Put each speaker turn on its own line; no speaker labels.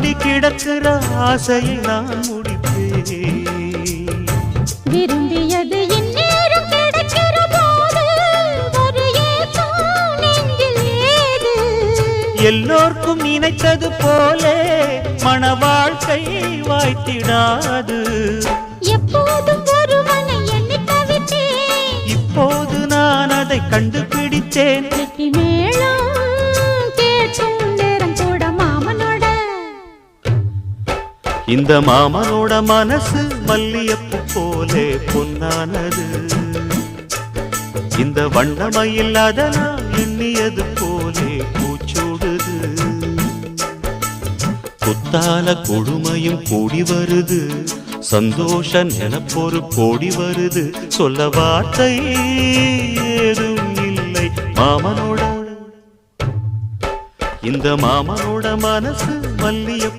ஆடி கிடக்கிற ஆசையை நான் முடிப்பேன்.
விரும்பியது இந்நேரம் கிடைக்கிற போது ஒரு ஏக்கம் நெஞ்சில் ஏது?
எல்லோர்க்கும் நினைத்தது போலே மன வாழ்க்கை வாய்த்திடாது.
எப்போதும் ஒருவனை எண்ணி தவித்தேன்,
இப்போது நான் அதை கண்டுபிடித்தேன்.
கெட்டி மேளம் கேட்கும் நேரம் கூட மாமனோட.
இந்த மாமனோட மனசு மல்லியப்பு போலே பொன்னானது. இந்த வண்ணமயில் அதனால் எண்ணியது போலே பூச்சூடுது. குத்தால கொடுமையும் கூடி வருது, சந்தோஷ நினப்பொரு கோடி வருது. சொல்ல வார்த்தை ஏதும் இல்லை மாமனோட. இந்த மாமனோட மனசு மல்லிய